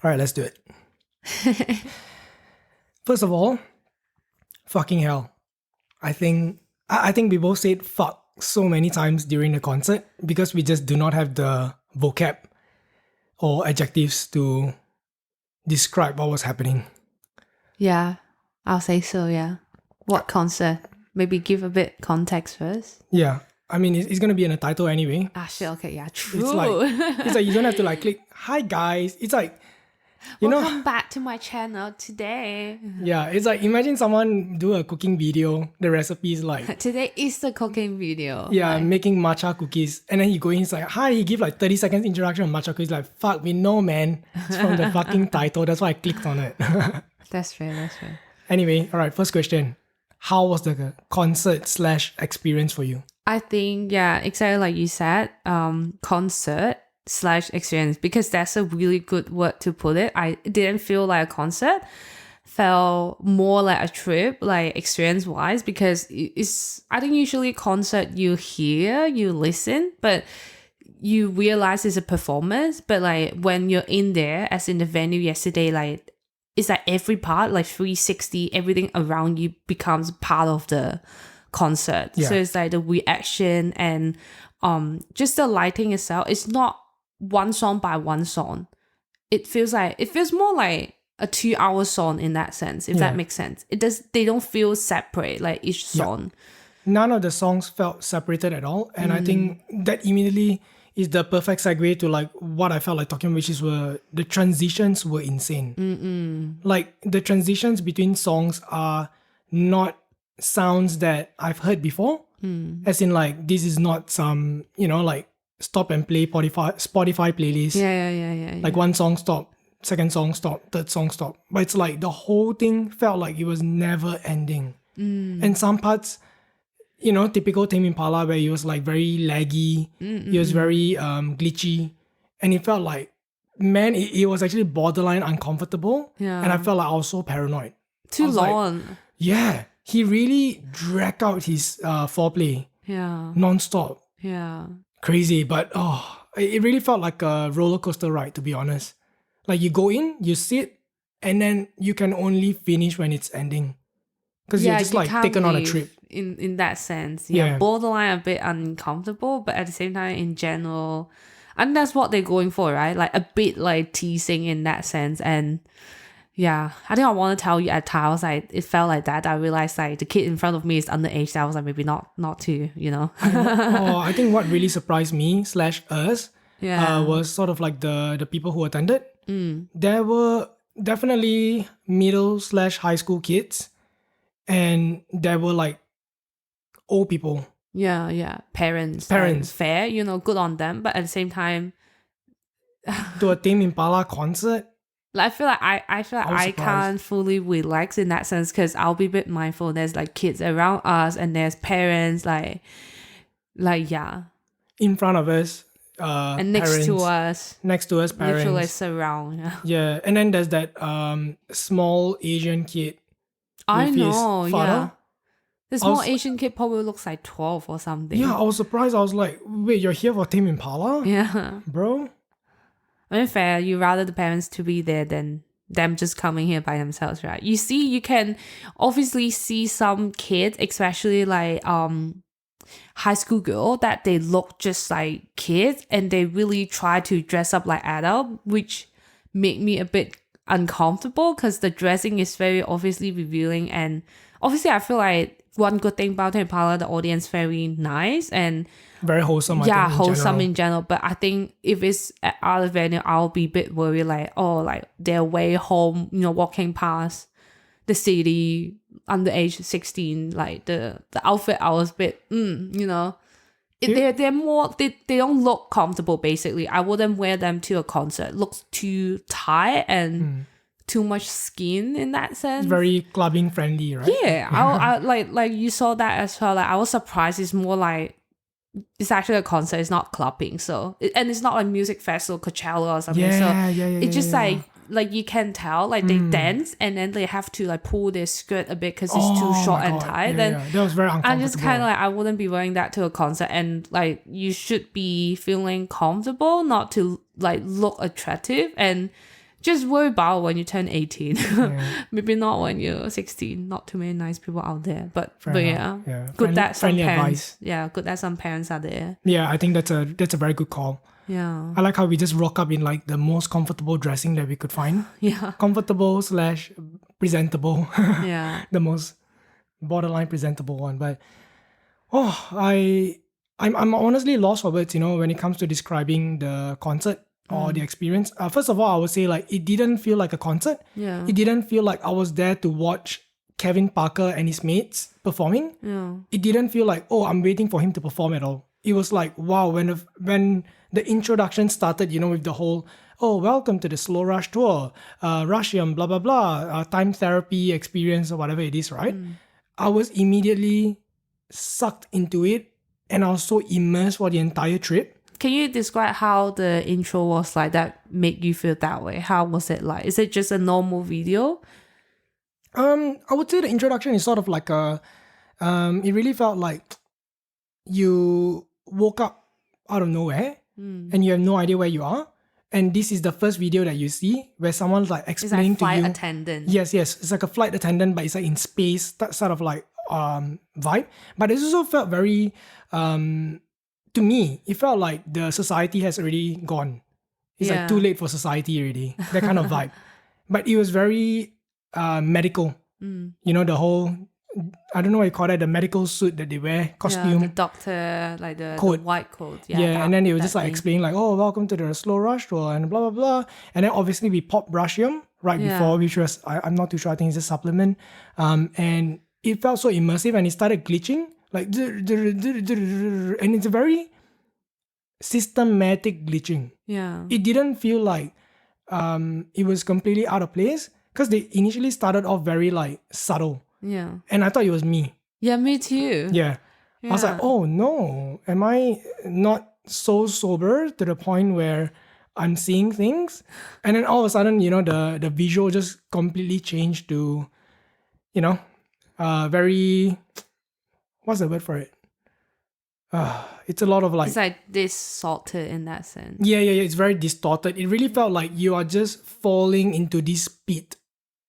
All right, let's do it. First of all, fucking hell. I think we both said fuck so many times during the concert because we just do not have the vocab or adjectives to describe what was happening. Yeah, I'll say so, yeah. What concert? Maybe give a bit context first. Yeah. I mean, it's going to be in the title anyway. Ah, shit, okay, yeah, true. It's like you don't have to like click, hi guys. It's like, Welcome back to my channel today. Yeah, it's like imagine someone do a cooking video. The recipe is like Today is the cooking video. yeah, Like, making matcha cookies, and then he go in, he's like, hi, he give like 30 seconds introduction on matcha cookies. Like, fuck, we know, man. It's from the fucking title. That's why I clicked on it. that's fair. Anyway, all right. First question: how was the concert/experience for you? I think, yeah, exactly like you said, concert/experience, because that's a really good word to put it. I didn't feel like a concert, felt more like a trip, like experience wise, because I think usually concert you hear, you listen, but you realize it's a performance. But like when you're in there, as in the venue yesterday, like it's like every part, like 360, everything around you becomes part of the concert. Yeah. So it's like the reaction and just the lighting itself. It's not one song by one song. It feels more like a 2-hour song in that sense, if that makes sense. They don't feel separate, like each song. None of the songs felt separated at all, and I think that immediately is the perfect segue to like what I felt like talking, which is the transitions were insane. Like the transitions between songs are not sounds that I've heard before. As in like this is not some, like stop and play Spotify playlist. Yeah. Like one song stop, second song stop, third song stop. But it's like the whole thing felt like it was never ending. And some parts, typical Tame Impala where it was like very laggy, it was very glitchy, and it felt like, man, it was actually borderline uncomfortable. Yeah. And I felt like I was so paranoid. Too long. Like, yeah, he really dragged out his foreplay Yeah. non-stop. Yeah. Crazy, but it really felt like a roller coaster ride, to be honest. Like you go in, you sit, and then you can only finish when it's ending. Because you're just you like can't taken on a leave trip. in that sense. Yeah. Borderline a bit uncomfortable, but at the same time, in general, and that's what they're going for, right? Like a bit like teasing in that sense. And yeah, I think I want to tell you at times, like it felt like that. I realized like the kid in front of me is underage. I was like, maybe not too, I think what really surprised me / us Yeah. was sort of like the people who attended. There were definitely middle / high school kids, and there were like old people. Yeah. Parents. Fair, good on them. But at the same time, To a Tame Impala concert. like, I feel like I can't fully relax in that sense because I'll be a bit mindful. There's like kids around us and there's parents like yeah. In front of us, And next parents. to us, Next to us, parents. literally surround. Yeah. Yeah, and then there's that small Asian kid. I with his know, father. yeah. The small was- Asian kid probably looks like 12 or something. Yeah, I was surprised. I was like, wait, you're here for Tame Impala? Yeah. Bro? I mean, fair. You rather the parents to be there than them just coming here by themselves, right? You can obviously see some kids, especially like high school girl, that they look just like kids and they really try to dress up like adult, which made me a bit uncomfortable because the dressing is very obviously revealing. And obviously I feel like one good thing about Impala, the audience very nice and Very wholesome, I think, in wholesome general. in general. But I think if it's at other venue, I'll be a bit worried, like, like their way home, walking past the city, underage 16, like the outfit, I was a bit, they're more, they don't look comfortable, basically. I wouldn't wear them to a concert. Looks too tight and too much skin in that sense. Very clubbing friendly, right? Yeah, I like you saw that as well. Like I was surprised. It's more like it's actually a concert. It's not clubbing. So and it's not a music festival, Coachella or something. Yeah, so it's just like you can tell like they dance and then they have to like pull their skirt a bit because it's too short my and God. tight. Yeah, Then yeah. That was very uncomfortable. I'm just kind of like I wouldn't be wearing that to a concert. And like you should be feeling comfortable, not to like look attractive. And Just worry about when you turn 18. Maybe not when you're 16. Not too many nice people out there. But yeah. Good that some parents. Yeah, good that some parents are there. Yeah, I think that's a very good call. Yeah. I like how we just rock up in like the most comfortable dressing that we could find. Yeah. Comfortable / presentable. Yeah. The most borderline presentable one. But I'm honestly lost for words, when it comes to describing the concert or the experience. First of all, I would say like it didn't feel like a concert. Yeah. It didn't feel like I was there to watch Kevin Parker and his mates performing. Yeah. It didn't feel like, oh, I'm waiting for him to perform at all. It was like, wow, when the introduction started, with the whole, oh, welcome to the Slow Rush tour, Rushium, blah, blah, blah, time therapy experience or whatever it is, right? I was immediately sucked into it and I was so immersed for the entire trip. Can you describe how the intro was like that made you feel that way? How was it like? Is it just a normal video? I would say the introduction is sort of like it really felt like you woke up out of nowhere and you have no idea where you are. And this is the first video that you see where someone's like explaining to you. It's like flight attendant. Yes. It's like a flight attendant, but it's like in space, that sort of like vibe. But it also felt very, to me, it felt like the society has already gone. It's like too late for society already, that kind of vibe. But it was very medical. The whole, I don't know what you call it, the medical suit that they wear, costume. Yeah, the doctor, like the white coat. Yeah, and then they were just like explaining like, oh, welcome to the Slow Rush tour and blah, blah, blah. And then obviously we popped Rushium right before, which was, I'm not too sure, I think it's a supplement. And it felt so immersive and it started glitching. Like, and it's a very systematic glitching. Yeah. It didn't feel like it was completely out of place because they initially started off very like subtle. Yeah. And I thought it was me. Yeah, me too. Yeah. I was like, oh no, am I not so sober to the point where I'm seeing things? And then all of a sudden, the visual just completely changed to, very, what's the word for it? It's a lot of like... It's like distorted in that sense. Yeah. It's very distorted. It really felt like you are just falling into this pit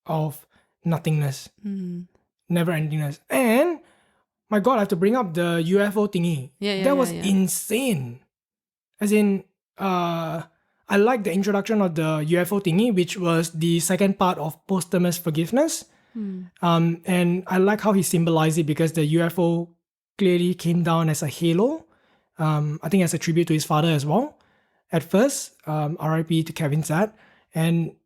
of nothingness. Never-endingness. And, my God, I have to bring up the UFO thingy. That was insane. As in, I like the introduction of the UFO thingy, which was the second part of posthumous forgiveness. And I like how he symbolized it because the UFO clearly came down as a halo. I think as a tribute to his father as well. At first, RIP to Kevin's dad. And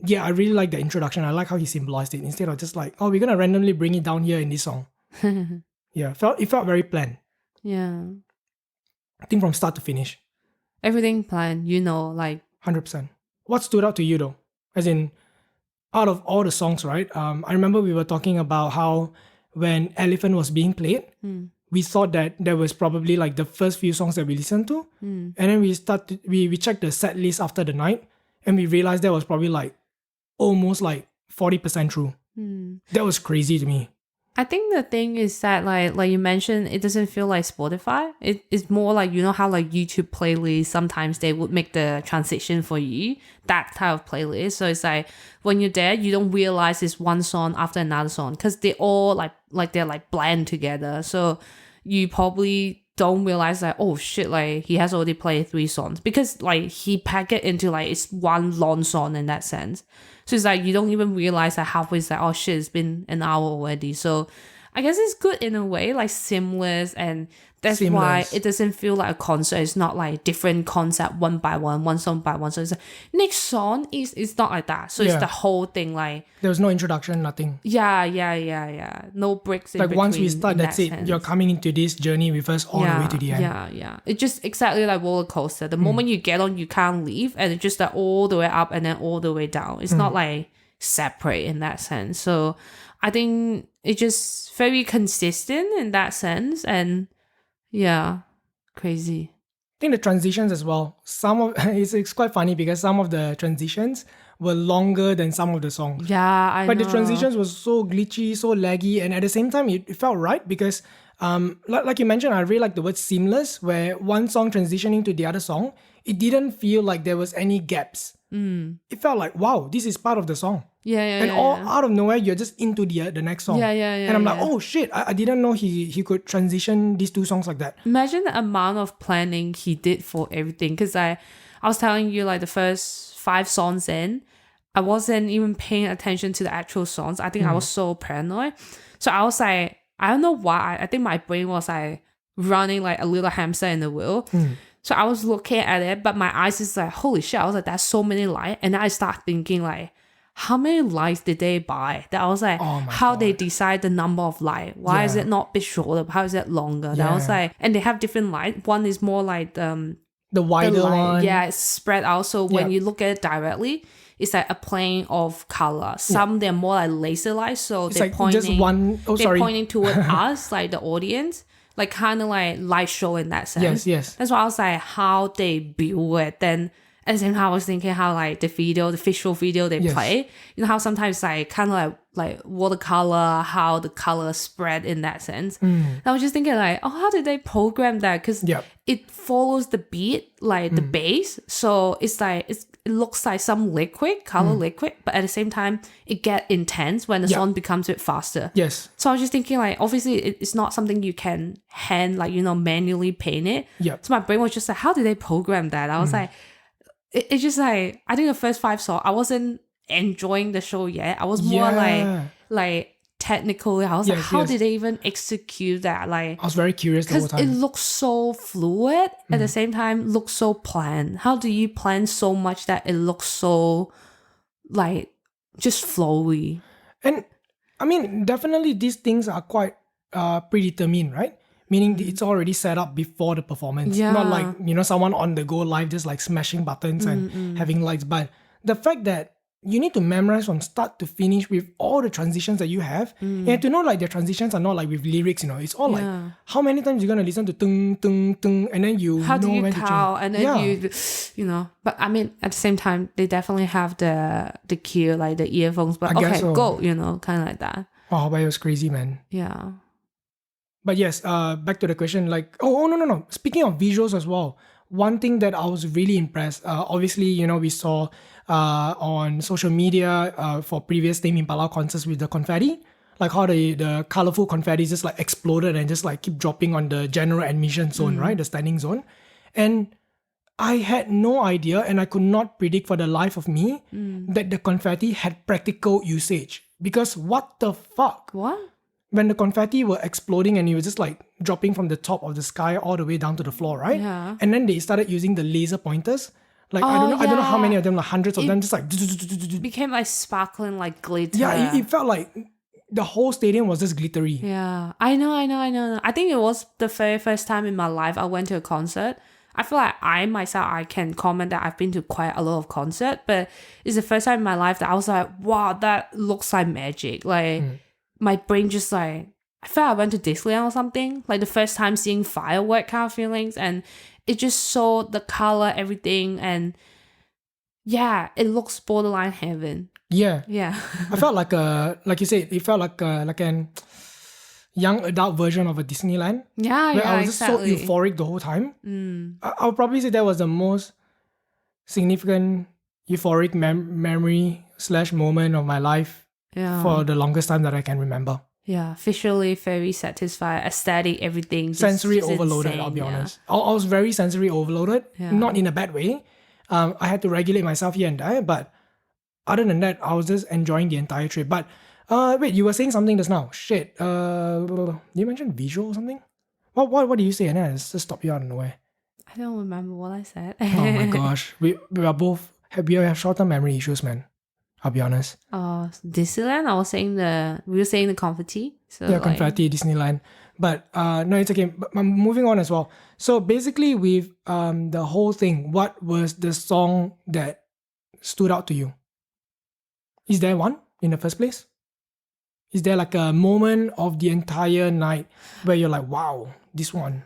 yeah, I really like the introduction. I like how he symbolized it instead of just like, oh, we're going to randomly bring it down here in this song. Yeah, it felt very planned. Yeah. I think from start to finish. Everything planned, like... 100%. What stood out to you though? As in, out of all the songs, right? I remember we were talking about how when Elephant was being played, we thought that there was probably like the first few songs that we listened to. And then we checked the set list after the night and we realized that was probably like almost like 40% true. That was crazy to me. I think the thing is that like you mentioned, it doesn't feel like Spotify. It's more like, how like YouTube playlists, sometimes they would make the transition for you, that type of playlist. So it's like when you're there, you don't realize it's one song after another song because they all like they're like blend together. So you probably don't realize that, oh shit, like he has already played 3 songs because like he packed it into like it's one long song in that sense. So it's like you don't even realize that halfway it's like, oh shit, it's been an hour already. So I guess it's good in a way, like seamless, and that's why it doesn't feel like a concert. It's not like different concept one by one song by one. So it's like next song is not like that. So it's the whole thing like there was no introduction, nothing. Yeah. No breaks in like between. Once we start, that's it. You're coming into this journey with us all the way to the end. Yeah. It's just exactly like roller coaster. The moment you get on, you can't leave, and it's just like all the way up and then all the way down. It's not like separate in that sense. So I think it's just very consistent in that sense, and yeah, crazy. I think the transitions as well. It's quite funny because some of the transitions were longer than some of the songs. Yeah, I know. But the transitions was so glitchy, so laggy, and at the same time, it felt right because, like you mentioned, I really like the word seamless, where one song transitioning to the other song, it didn't feel like there was any gaps. it felt like, wow, this is part of the song. Yeah. And out of nowhere, you're just into the next song. Yeah. And I'm like, oh shit, I didn't know he could transition these two songs like that. Imagine the amount of planning he did for everything. Because I was telling you, like, the first 5 songs in, I wasn't even paying attention to the actual songs. I think I was so paranoid. So I was like, I don't know why. I think my brain was like running like a little hamster in the wheel. So I was looking at it, but my eyes is like, holy shit. I was like, that's so many lights. And then I start thinking like, how many lights did they buy? That I was like, how they decide the number of light? Why is it not a bit shorter? How is it longer? That I was like, and they have different light. One is more like the wider one. Yeah, it's spread out. So when you look at it directly, it's like a plane of color. Some they're more like laser lights, so It's they're like pointing. just one. Oh, they're sorry. pointing toward us, like the audience, like kind of like light show in that sense. Yes. That's why I was like, how they build it. Then at the same time, I was thinking how like the visual video they play. You know how sometimes like kind of like watercolor, how the color spread in that sense. And I was just thinking like, oh, how did they program that? Because it follows the beat, like the bass. So it's like it looks like some color liquid, but at the same time, it get intense when the song becomes a bit faster. Yes. So I was just thinking like, obviously it's not something you can manually paint it. So my brain was just like, how did they program that? I was like, it's just like, I think the first 5 songs, I wasn't enjoying the show yet. I was more like technically, I was like, how did they even execute that? Like, I was very curious the whole because it time. looks so fluid at the same time, looks so planned. How do you plan so much that it looks so like just flowy? And I mean, definitely these things are quite predetermined, right? Meaning it's already set up before the performance. Not like, someone on the go live just like smashing buttons and having lights. But the fact that you need to memorize from start to finish with all the transitions that you have. And to know like the transitions are not like with lyrics, it's all like how many times you're going to listen to tung, tung, tung, and then you how know do you when tell? to And then but I mean, at the same time, they definitely have the cue, like the earphones, but I guess okay, so. go, kind of like that. Oh, but it was crazy, man. Yeah. But yes, back to the question, like, no. Speaking of visuals as well, one thing that I was really impressed, obviously, we saw on social media for previous Tame Impala concerts with the confetti, like how the colorful confetti just like exploded and just like keep dropping on the general admission zone, right? The standing zone. And I had no idea and I could not predict for the life of me that the confetti had practical usage. Because what the fuck? What? When the confetti were exploding and it was just like dropping from the top of the sky all the way down to the floor, right? Yeah. And then they started using the laser pointers. Like I don't know how many of them, like hundreds of them, just like became like sparkling, like glitter. Yeah, it felt like the whole stadium was just glittery. Yeah, I know. I think it was the very first time in my life I went to a concert. I feel like I can comment that I've been to quite a lot of concerts, but it's the first time in my life that I was like, wow, that looks like magic. Like my brain just like, I felt I went to Disneyland or something. Like the first time seeing firework kind of feelings, and it just saw the color, everything, and yeah, it looks borderline heaven. Yeah. I felt like like you said, it felt like an young adult version of a Disneyland. Where I was just so euphoric the whole time. I would probably say that was the most significant euphoric memory / moment of my life for the longest time that I can remember. Yeah, visually very satisfied, aesthetic, everything. Sensory overloaded, insane, I'll be honest. I was very sensory overloaded, not in a bad way. I had to regulate myself here and there, but other than that, I was just enjoying the entire trip. But wait, you were saying something just now. Shit. Did you mention visual or something? What did you say? And then I just stopped you out of nowhere. I don't remember what I said. Oh my gosh. We are both we have short-term memory issues, man. I'll be honest. Disneyland. We were saying the confetti. So yeah, confetti, Disneyland. But no, it's okay. But I'm moving on as well. So basically, with the whole thing, what was the song that stood out to you? Is there one in the first place? Is there like a moment of the entire night where you're like, wow, this one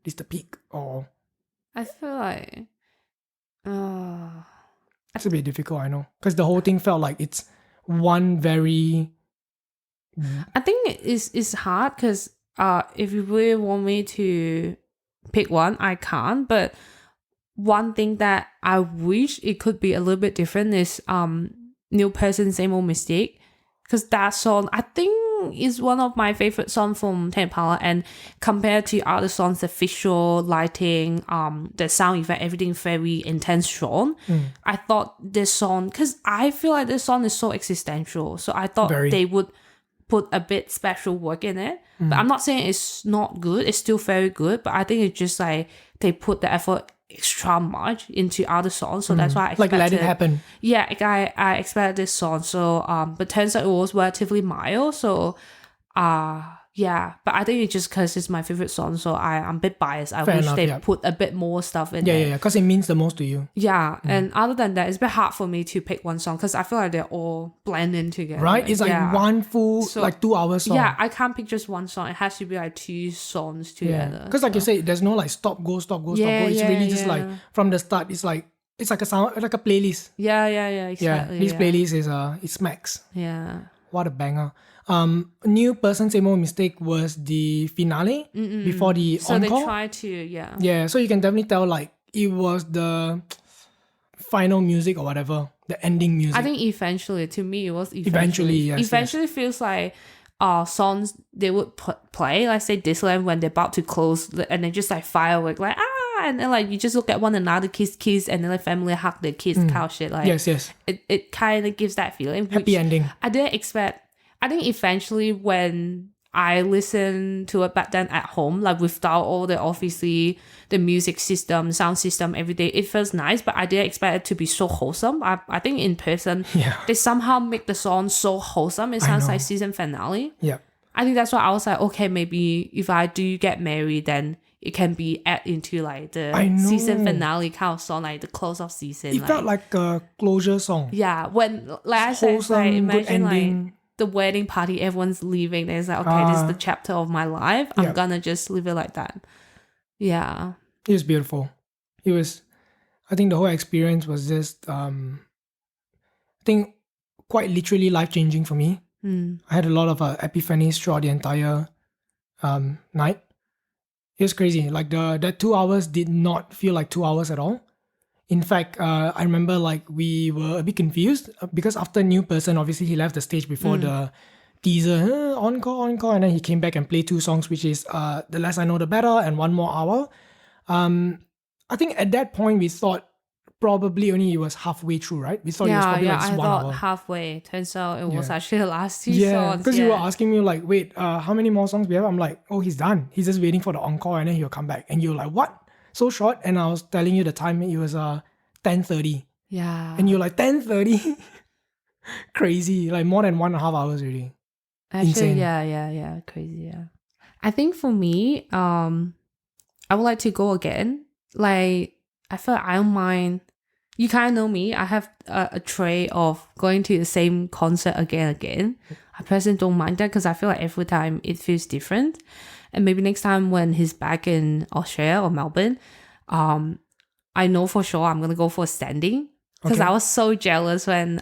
is the peak? Or I feel like it's a bit difficult, I know. Because the whole thing felt like it's one very... I think it's hard because if you really want me to pick one, I can't. But one thing that I wish it could be a little bit different is New Person, Same Old Mistake. Because that song, I think, is one of my favorite songs from Tame Impala. And compared to other songs, the visual, lighting, the sound effect, everything very intense strong. I thought this song, because I feel like this song is so existential. So I thought they would put a bit special work in it. But I'm not saying it's not good. It's still very good. But I think it's just like they put the effort extra much into other songs, so that's why I expected, like Let It Happen. Yeah, like I expected this song. So but turns out it was relatively mild. So yeah, but I think it's just because it's my favorite song, so I'm a bit biased. I wish they put a bit more stuff in there. Yeah, because it means the most to you. Yeah, and other than that, it's a bit hard for me to pick one song because I feel like they're all blending together. Right? It's like one full, 2 hour song. Yeah, I can't pick just one song. It has to be like two songs together. Because like you say, there's no like stop, go, stop, go, stop, go. It's really just like from the start, it's like a sound, like a playlist. Yeah, exactly. Yeah, this playlist is it smacks. Yeah. What a banger. New Person, Same Old Mistake was the finale before the so encore. They tried to, Yeah, so you can definitely tell like it was the final music or whatever, the ending music. I think eventually, to me, it was eventually. Yes. Eventually feels like songs they would play, like say Disneyland when they're about to close, and then just like firework, like and then like you just look at one another, kiss, and then like family hug their kids, kind of shit. Like yes. It kind of gives that feeling. Happy ending. I didn't expect. I think eventually when I listened to it back then at home, like without all the obviously the music system, sound system, everything, it feels nice, but I didn't expect it to be so wholesome. I think in person, they somehow make the song so wholesome. It sounds like season finale. Yeah. I think that's why I was like, okay, maybe if I do get married, then it can be added into like the season finale kind of song, like the close of season. It felt like a closure song. Yeah, when like I said, wholesome, like, good imagine ending. like the wedding party, everyone's leaving. Then it's like, okay, this is the chapter of my life. I'm gonna just leave it like that. Yeah. It was beautiful. I think the whole experience was just, I think quite literally life-changing for me. I had a lot of epiphanies throughout the entire night. It was crazy. Like that 2 hours did not feel like 2 hours at all. In fact, I remember like we were a bit confused because after New Person, obviously he left the stage before the teaser, encore, and then he came back and played 2 songs, which is The Less I Know The Better and One More Hour. I think at that point we thought probably only it was halfway through, right? We thought it was probably like I 1 thought hour. halfway. Turns out it was actually the last 2 Yeah, songs. because you were asking me like, wait, how many more songs we have? I'm like, oh, he's done. He's just waiting for the encore and then he'll come back. And you're like, what? So short? And I was telling you the time, it was 10:30. Yeah. And you're like, 10:30? Crazy. Like more than 1.5 hours already. Actually, Insane. yeah. Crazy, yeah. I think for me, I would like to go again. Like, I feel like I don't mind. You kind of know me. I have a trait of going to the same concert again and again. I personally don't mind that because I feel like every time it feels different. And maybe next time when he's back in Australia or Melbourne, I know for sure I'm going to go for standing. Because I was so jealous when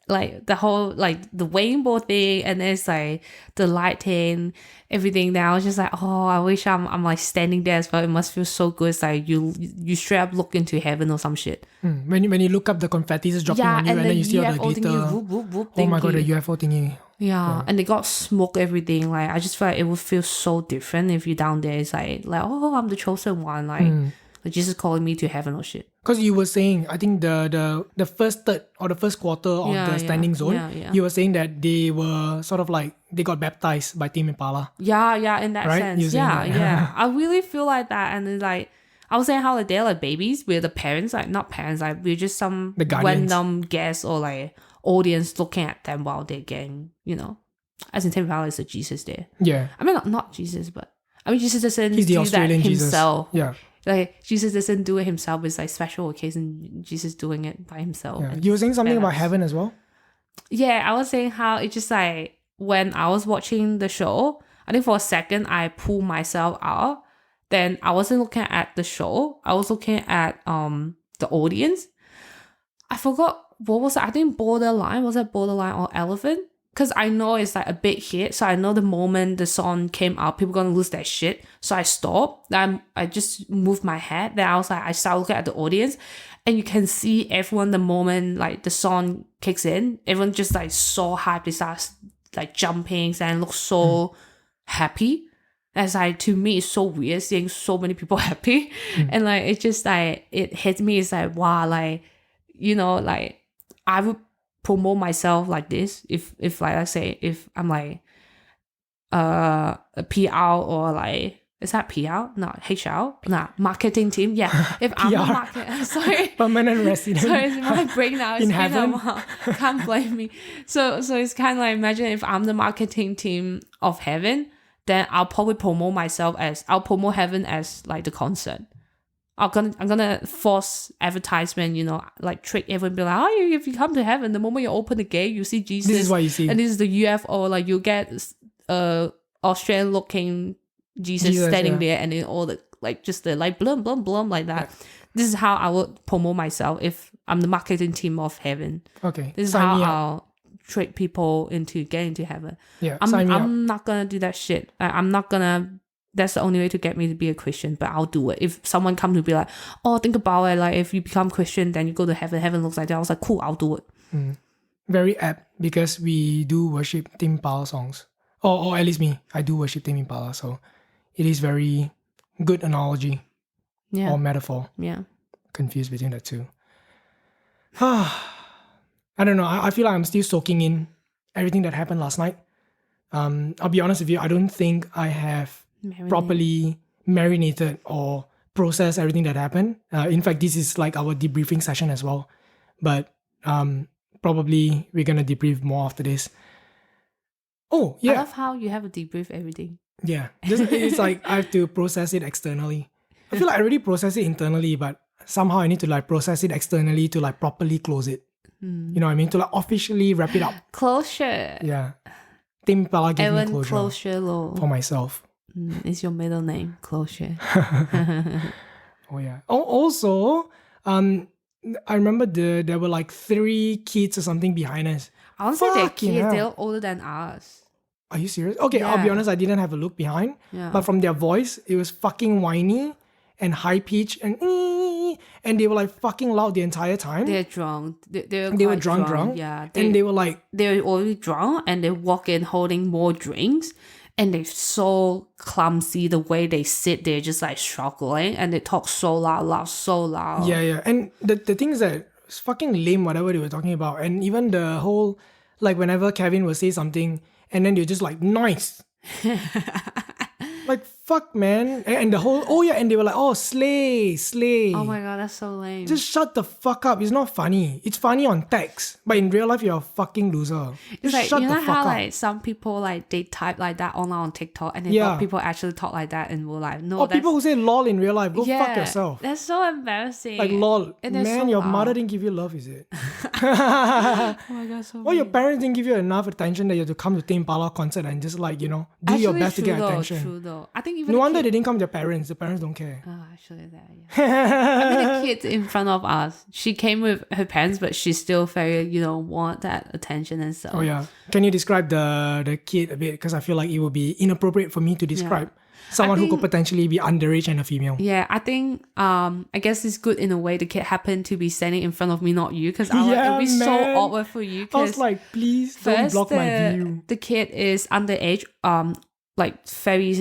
like the whole like the rainbow thing and there's like the lighting, everything there. I was just like, oh, I wish I'm like standing there as well. It must feel so good. It's like you straight up look into heaven or some shit. When you look up, the confetti is dropping on you and then you see all the glitter. Oh my god, the UFO thingy. Yeah, and they got smoke, everything. Like I just feel like it would feel so different if you're down there. It's like oh, I'm the chosen one. Like Jesus calling me to heaven or shit. Because you were saying, I think the first third or the first quarter of the standing zone, you were saying that they were sort of like, they got baptized by Tame Impala. Yeah, in that sense. Yeah. I really feel like that. And it's like, I was saying how like they're like babies. We're the parents, like not parents, like we're just some random guests or like audience looking at them while they're getting, as in Tame Impala is a Jesus there. Yeah. I mean, not Jesus, but I mean, Jesus doesn't He's the do Australian that himself. Jesus. Yeah. Like Jesus doesn't do it himself. It's like special occasion. Jesus doing it by himself. Yeah. You were saying something about heaven as well? Yeah, I was saying how it just like when I was watching the show, I think for a second I pulled myself out. Then I wasn't looking at the show. I was looking at the audience. I forgot what was it? I think Borderline. Was it Borderline or Elephant? because I know it's like a big hit. So I know the moment the song came out, people gonna lose their shit. So I stopped. Then I just moved my head. Then I was like, I started looking at the audience, and you can see everyone the moment like the song kicks in, everyone just like so hyped. They start like jumping and look so happy. As like, to me, it's so weird seeing so many people happy. And like, it just like, it hits me. It's like, wow, like, you know, like I would promote myself like this if like I say, if I'm like a PR or like, is that PR? No, HR? No, marketing team. Yeah. If I'm a market, sorry. Permanent resident. Sorry, it's my brain now. It's in been heaven. a while. Can't blame me. So it's kind of like, imagine if I'm the marketing team of heaven, then I'll probably promote myself as, I'll promote heaven as like the concert. I'm gonna force advertisement, you know, like trick everyone, be like, oh, if you come to heaven, the moment you open the gate, you see Jesus. This is what you see. And this is the UFO, like you get Australian looking Jesus standing there, and then all the like just the like blum blum blum like that. Yeah. This is how I would promote myself if I'm the marketing team of heaven. Okay. This is how I'll trick people into getting to heaven. Yeah. I'm not gonna do that shit. I'm not gonna. That's the only way to get me to be a Christian, but I'll do it. If someone comes to be like, oh, think about it, like if you become Christian, then you go to heaven. Heaven looks like that. I was like, cool, I'll do it. Very apt, because we do worship Tame Impala songs. Or at least me, I do worship Tame Impala, so it is very good analogy or metaphor. Yeah. Confused between the two. I don't know. I feel like I'm still soaking in everything that happened last night. I'll be honest with you, I don't think I have properly marinated or processed everything that happened. In fact, this is like our debriefing session as well. But probably we're going to debrief more after this. Oh, yeah. I love how you have a debrief everything. Yeah. It's like I have to process it externally. I feel like I already process it internally, but somehow I need to like process it externally to like properly close it. You know what I mean? To like officially wrap it up. Closure. Yeah. Tame Impala gave me closure for myself. It's your middle name, Closure. Oh yeah. Oh, also, I remember there were like 3 kids or something behind us. I won't say they're kids, they're older than us. Are you serious? Okay, I'll be honest, I didn't have a look behind. Yeah. But from their voice, it was fucking whiny and high pitched and they were like fucking loud the entire time. They're drunk. They were drunk. Yeah. And they were like... They were already drunk and they walk in holding more drinks. And they're so clumsy the way they sit there, just like struggling. And they talk so loud. Yeah. And the thing is that it's fucking lame whatever they were talking about. And even the whole... Like whenever Kevin would say something and then they're just like, nice. Like, fuck, man. And the whole, and they were like, oh, slay. Oh my God, that's so lame. Just shut the fuck up. It's not funny. It's funny on text, but in real life, you're a fucking loser. Just like, shut you the know fuck how up. like some people like they type like that online on TikTok and they thought people actually talk like that and were like, no. Or people who say lol in real life, go fuck yourself. That's so embarrassing. Like lol, man, so your mother didn't give you love, is it? Oh my God, so or your parents didn't give you enough attention that you have to come to Tame Impala concert and just like, do actually, your best to get attention. True though. I think even no wonder they didn't come to their parents. The parents don't care. Oh, actually, that yeah. I mean, the kids in front of us, she came with her parents, but she still very, want that attention and stuff. Oh yeah. Can you describe the kid a bit? Because I feel like it would be inappropriate for me to describe someone who could potentially be underage and a female. Yeah, I think I guess it's good in a way the kid happened to be standing in front of me, not you, because it would be so awkward for you. I was like, please don't block my view. The kid is underage, like very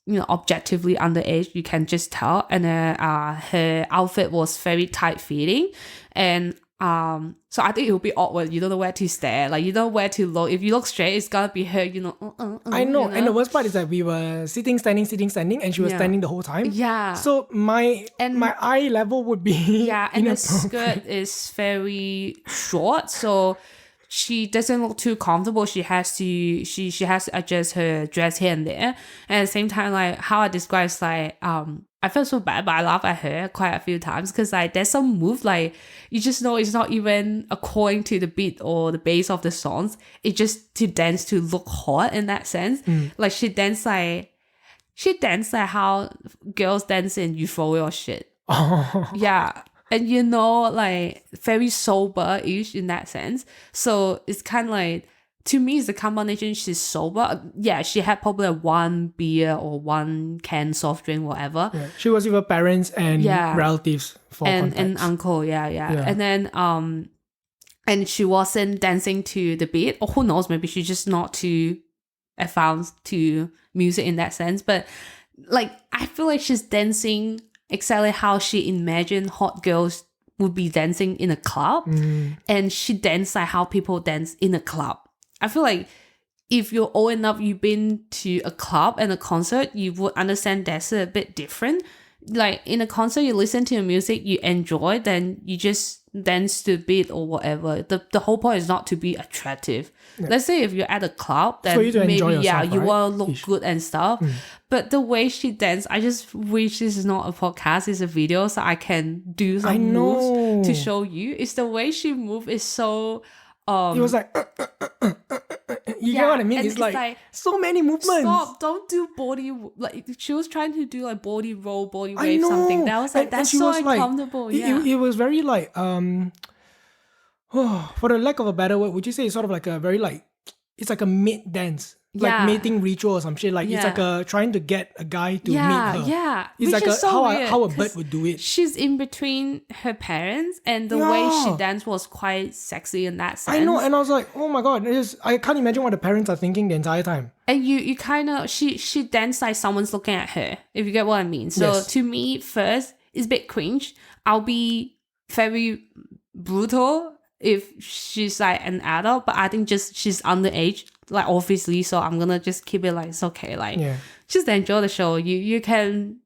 objectively underage, you can just tell, and her outfit was very tight fitting, and so I think it would be awkward. You don't know where to stare, like you don't know where to look. If you look straight, it's gonna be her. I know, and the worst part is that we were sitting, standing, and she was standing the whole time. Yeah. So my eye level would be and the skirt is very short, so she doesn't look too comfortable. She has to adjust her dress here and there. And at the same time, like how I describe is like I felt so bad, but I laughed at her quite a few times because like there's some move like you just know it's not even according to the beat or the bass of the songs. It just to dance to look hot in that sense. Like she danced like how girls dance in Euphoria or shit. Yeah. And like very sober-ish in that sense. So it's kind of like to me, it's the combination. She's sober. Yeah, she had probably one beer or one canned soft drink, whatever. Yeah. She was with her parents and relatives for and context. uncle. Yeah. And then and she wasn't dancing to the beat, or who knows, maybe she's just not too advanced to music in that sense. But like, I feel like she's dancing exactly how she imagined hot girls would be dancing in a club, and she danced like how people dance in a club. I feel like if you're old enough, you've been to a club and a concert, you would understand that's a bit different. Like in a concert, you listen to the music you enjoy, then you just dance to the beat or whatever. The whole point is not to be attractive. Yeah. Let's say if you're at a club, then maybe yourself, you want to look good and stuff. But the way she danced, I just wish this is not a podcast, it's a video, so I can do some moves to show you. It's the way she moved is so it was like you get what I mean? It's like so many movements. Stop! Don't do body, like she was trying to do like body roll, body wave, something. That was like that's so uncomfortable. Like, it was very like for the lack of a better word, would you say it's sort of like a very like it's like a mate dance? Like mating ritual or some shit. Like it's like a trying to get a guy to meet her. Yeah. It's which like is so weird, how a bird would do it. She's in between her parents, and the way she danced was quite sexy in that sense. I know, and I was like, oh my god, I can't imagine what the parents are thinking the entire time. And you kind of she danced like someone's looking at her, if you get what I mean. So to me, first, it's a bit cringe. I'll be very brutal if she's like an adult, but I think just she's underage, like obviously, so I'm gonna just keep it like it's okay, like just enjoy the show. You can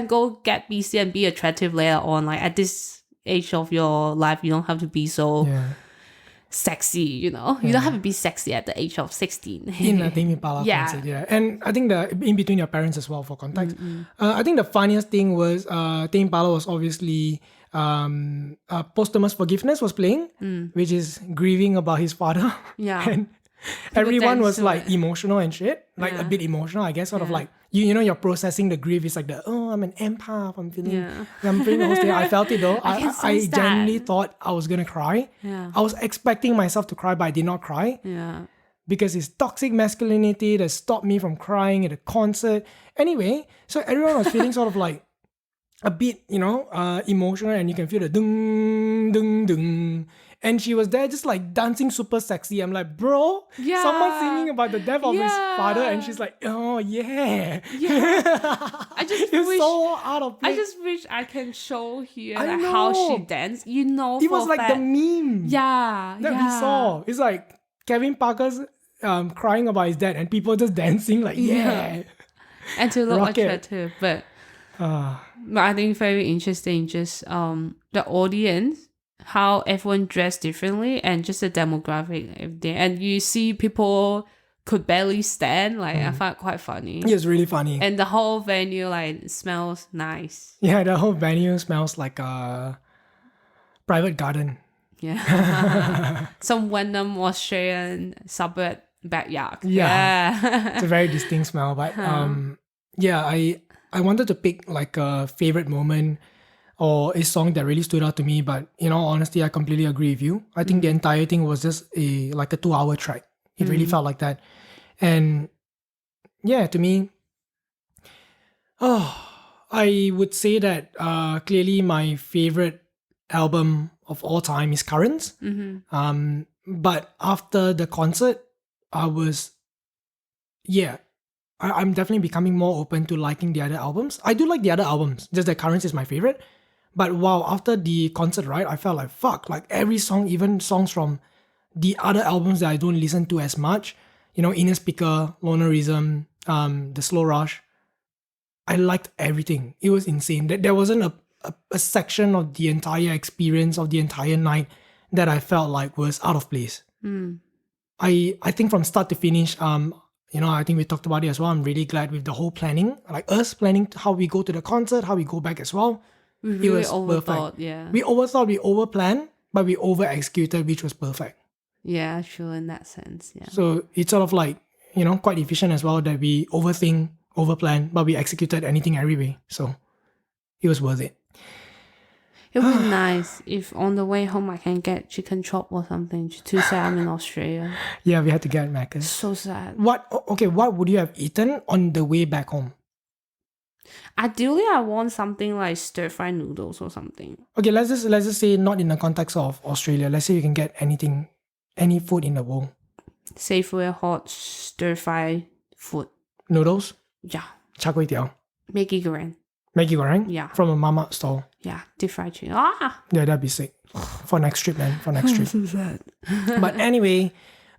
go get busy and be attractive later on. Like at this age of your life, you don't have to be so sexy, you know. You don't have to be sexy at the age of 16 in a Tame Impala concert. And I think the in between your parents as well, for context. I think the funniest thing was Tame Impala was obviously Posthumous Forgiveness was playing, which is grieving about his father. And everyone was like emotional and shit, like a bit emotional, I guess, sort of like you know, you're processing the grief. It's like I'm an empath, I'm feeling the whole thing. I felt it though. I genuinely thought I was gonna cry. I was expecting myself to cry, but I did not cry. Because it's toxic masculinity that stopped me from crying at a concert. Anyway, so everyone was feeling sort of like a bit, you know, emotional, and you can feel the dung, dung, dung. And she was there just like dancing super sexy. I'm like, bro, someone's singing about the death of his father, and she's like, oh yeah. I just wish so out of place. I just wish I can show here like how she danced. You know, it was like the meme that we saw. It's like Kevin Parker's crying about his dad, and people just dancing like and to look attractive, but I think very interesting. Just the audience, how everyone dressed differently, and just the demographic, everything. And you see people could barely stand. Like I found it quite funny. It's really funny. And the whole venue like smells nice. Yeah, the whole venue smells like a private garden. Yeah. Some random Australian suburb backyard. Yeah. It's a very distinct smell. But I wanted to pick like a favorite moment or a song that really stood out to me, but you know, honestly, I completely agree with you. I think the entire thing was just like a 2-hour track. It really felt like that. And yeah, to me, I would say that clearly my favorite album of all time is Currents. But after the concert, I'm definitely becoming more open to liking the other albums. I do like the other albums, just that Currents is my favorite. But wow, after the concert, right, I felt like, fuck, like every song, even songs from the other albums that I don't listen to as much, you know, Inner Speaker, Lonerism, The Slow Rush, I liked everything. It was insane. There wasn't a section of the entire experience of the entire night that I felt like was out of place. I think from start to finish, you know, I think we talked about it as well. I'm really glad with the whole planning, like us planning how we go to the concert, how we go back as well. We really overthought, We overthought, we overplanned, but we over-executed, which was perfect. Yeah, true in that sense, yeah. So it's sort of like, you know, quite efficient as well that we overthink, overplan, but we executed anything every way. So it was worth it. It It would be nice if on the way home I can get chicken chop or something. Too sad I'm in Australia. Yeah, we had to get Macca's. So sad. What would you have eaten on the way back home? Ideally, I want something like stir-fry noodles or something. Okay, let's just say not in the context of Australia. Let's say you can get anything, any food in the world. Savory hot stir-fry food. Noodles, Yeah. char kway teow, Maggi goreng. Maggi goreng. Yeah. From a mama stall. Yeah. Deep fried chicken. Ah! Yeah, that'd be sick. For next trip, man. For next trip. So sad. But anyway,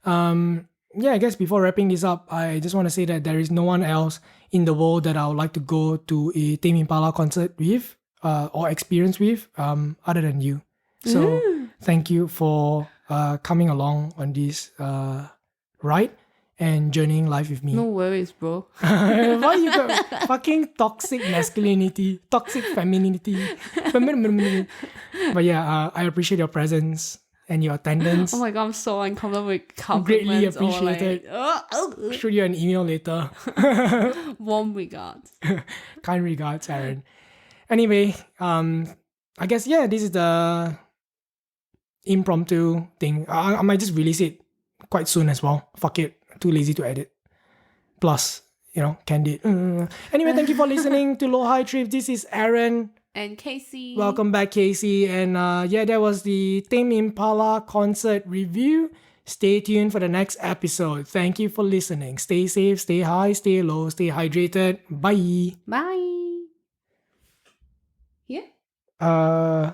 yeah, I guess before wrapping this up, I just want to say that there is no one else in the world that I would like to go to a Tame Impala concert with, or experience with, other than you. So thank you for coming along on this ride and journeying life with me. No worries, bro. Why you got fucking toxic masculinity, toxic femininity? But yeah, I appreciate your presence and your attendance. Oh my god, I'm so uncomfortable with compliments. Greatly appreciated. Shoot you an email later. Warm regards. Kind regards, Aaron. Anyway, I guess yeah, this is the impromptu thing. I might just release it quite soon as well. Fuck it. Too lazy to edit. Plus, candid. Anyway, thank you for listening to Low High Trip. This is Aaron. And Kasey. Welcome back, Kasey. And yeah, that was the Tame Impala concert review. Stay tuned for the next episode. Thank you for listening. Stay safe, stay high, stay low, stay hydrated. Bye. Bye. Yeah.